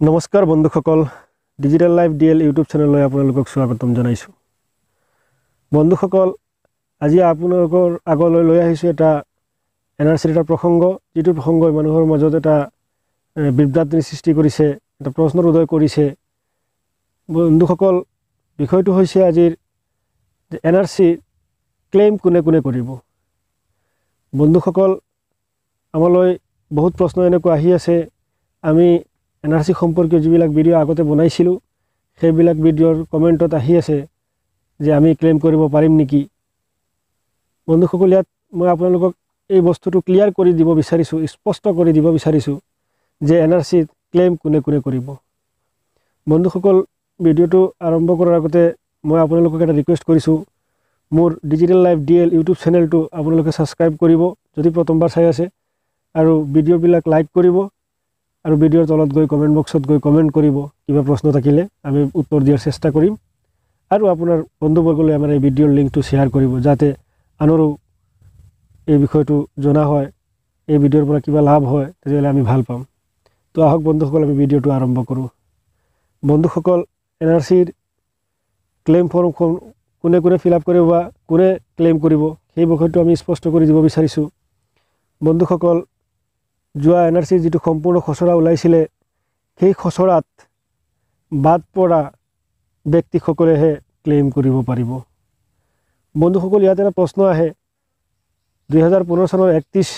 নমস্কাৰ বন্ধুসকল, digital life DL YouTube চেনেললৈ আপোনালোকক স্বাগতম জনাইছোঁ। বন্ধুসকল, আজি আপোনালোকৰ আগলৈ লৈ আহিছোঁ এটা এনআৰচিৰ এটা প্ৰসংগ, যিটো প্ৰসংগই মানুহৰ মাজত এটা বিভ্ৰান্তিৰ সৃষ্টি কৰিছে, এটা প্ৰশ্নৰ উদয় কৰিছে। বন্ধুসকল, বিষয়টো হৈছে আজিৰ এনআৰচি ক্লেইম কোনে কোনে কৰিব। বন্ধুসকল, আমালৈ বহুত প্ৰশ্ন এনেকুৱা আহি আছে। আমি এনআৰচি সম্পৰ্কীয় যিবিলাক ভিডিঅ' আগতে বনাইছিলোঁ, সেইবিলাক ভিডিঅ'ৰ কমেণ্টত আহি আছে যে আমি ক্লেইম কৰিব পাৰিম নেকি। বন্ধুসকল, ইয়াত মই আপোনালোকক এই বস্তুটো ক্লিয়াৰ কৰি দিব বিচাৰিছোঁ, স্পষ্ট কৰি দিব বিচাৰিছোঁ যে এনআৰচি ক্লেইম কোনে কোনে কৰিব। বন্ধুসকল, ভিডিঅ'টো আৰম্ভ কৰাৰ আগতে মই আপোনালোকক এটা ৰিকুৱেষ্ট কৰিছোঁ, মোৰ ডিজিটেল লাইফ ডিএল ইউটিউব চেনেলটো আপোনালোকে ছাবস্ক্ৰাইব কৰিব যদি প্ৰথমবাৰ চাই আছে, আৰু ভিডিঅ'বিলাক লাইক কৰিব, আৰু ভিডিঅ'ৰ তলত গৈ কমেণ্ট বক্সত গৈ কমেণ্ট কৰিব। কিবা প্ৰশ্ন থাকিলে আমি উত্তৰ দিয়াৰ চেষ্টা কৰিম, আৰু আপোনাৰ বন্ধুবৰ্গলৈ আমাৰ এই ভিডিঅ'ৰ লিংকটো শ্বেয়াৰ কৰিব, যাতে আনৰো এই বিষয়টো জনা হয়, এই ভিডিঅ'ৰ পৰা কিবা লাভ হয়, তেতিয়াহ'লে আমি ভাল পাম। তো আহক বন্ধুসকল, আমি ভিডিঅ'টো আৰম্ভ কৰোঁ। বন্ধুসকল, এনআৰচিৰ ক্লেইম ফৰ্মখন কোনে কোনে ফিল আপ কৰিব বা কোনে ক্লেইম কৰিব, সেই বিষয়টো আমি স্পষ্ট কৰি দিব বিচাৰিছোঁ। বন্ধুসকল, যোৱা এনআৰচিৰ যিটো সম্পূৰ্ণ খচৰা ওলাইছিলে, সেই খচৰাত বাদ পৰা ব্যক্তিসকলেহে ক্লেইম কৰিব পাৰিব। বন্ধুসকল, ইয়াত এটা প্ৰশ্ন আহে, 2015 চনৰ 31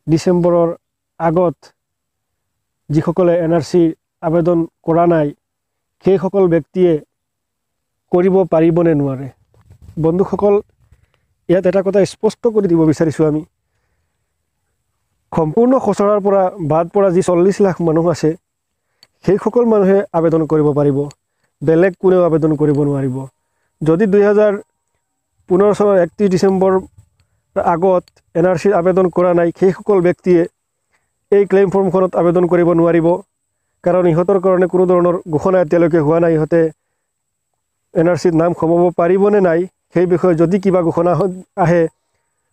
ডিচেম্বৰৰ আগত যিসকলে এনআৰচি আবেদন কৰা নাই, সেইসকল ব্যক্তিয়ে কৰিব পাৰিবনে নোৱাৰে। বন্ধুসকল, ইয়াত এটা কথা স্পষ্ট কৰি দিব বিচাৰিছোঁ, আমি সম্পূৰ্ণ খচৰাৰ পৰা বাদ পৰা যি 40 লাখ মানুহ আছে, সেইসকল মানুহে আবেদন কৰিব পাৰিব, বেলেগ কোনেও আবেদন কৰিব নোৱাৰিব। যদি 2015 চনৰ 31 ডিচেম্বৰ আগত এনআৰচিৰ আবেদন কৰা নাই, সেইসকল ব্যক্তিয়ে এই ক্লেইম ফৰ্মখনত আবেদন কৰিব নোৱাৰিব, কাৰণ ইহঁতৰ কাৰণে কোনো ধৰণৰ ঘোষণা এতিয়ালৈকে হোৱা নাই। ইহঁতে এনআৰচিত নাম সোমাব পাৰিবনে নাই, সেই বিষয়ে যদি কিবা ঘোষণা আহে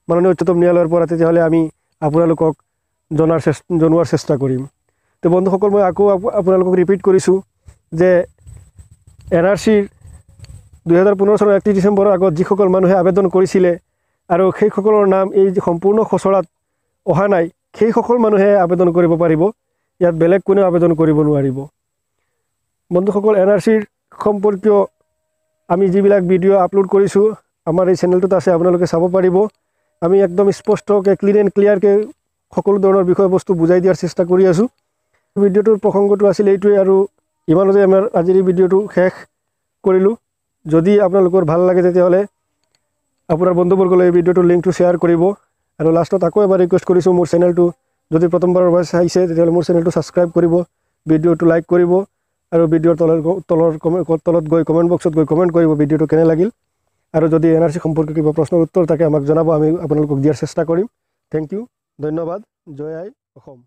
মাননীয় উচ্চতম ন্যায়ালয়ৰ পৰা, তেতিয়াহ'লে আমি আপোনালোকক জনোৱাৰ চেষ্টা কৰিম। তো বন্ধুসকল, মই আকৌ আপোনালোকক ৰিপিট কৰিছোঁ যে এনআৰচিৰ 2015 চনৰ 31 ডিচেম্বৰৰ আগত যিসকল মানুহে আবেদন কৰিছিলে আৰু সেইসকলৰ নাম এই সম্পূৰ্ণ খচৰাত অহা নাই, সেইসকল মানুহে আবেদন কৰিব পাৰিব, ইয়াত বেলেগ কোনেও আবেদন কৰিব নোৱাৰিব। বন্ধুসকল, এনআৰচিৰ সম্পৰ্কীয় আমি যিবিলাক ভিডিঅ' আপলোড কৰিছোঁ, আমাৰ এই চেনেলটোত আছে, আপোনালোকে চাব পাৰিব। আমি একদম স্পষ্টকৈ ক্লিন এণ্ড ক্লিয়াৰকৈ সকলো ধৰণৰ বিষয়বস্তু বুজাই দিয়াৰ চেষ্টা কৰি আছোঁ। ভিডিঅ'টোৰ প্ৰসংগটো আছিল এইটোৱে, আৰু ইমানতে আমাৰ আজিৰ এই ভিডিঅ'টো শেষ কৰিলোঁ। যদি আপোনালোকৰ ভাল লাগে, তেতিয়াহ'লে আপোনাৰ বন্ধুবৰ্গলৈ এই ভিডিঅ'টোৰ লিংকটো শ্বেয়াৰ কৰিব। আৰু লাষ্টত আকৌ এবাৰ ৰিকুৱেষ্ট কৰিছোঁ, মোৰ চেনেলটো যদি প্ৰথমবাৰৰ বাবে চাইছে, তেতিয়াহ'লে মোৰ চেনেলটো ছাবস্ক্ৰাইব কৰিব, ভিডিঅ'টো লাইক কৰিব, আৰু ভিডিঅ'ৰ তলত গৈ কমেণ্ট বক্সত গৈ কমেণ্ট কৰিব ভিডিঅ'টো কেনে লাগিল। আৰু যদি এনআৰচি সম্পৰ্কে কিবা প্ৰশ্নৰ উত্তৰ থাকে, আমাক জনাব, আমি আপোনালোকক দিয়াৰ চেষ্টা কৰিম। থেংক ইউ, ধন্যবাদ। জয় আই অসম।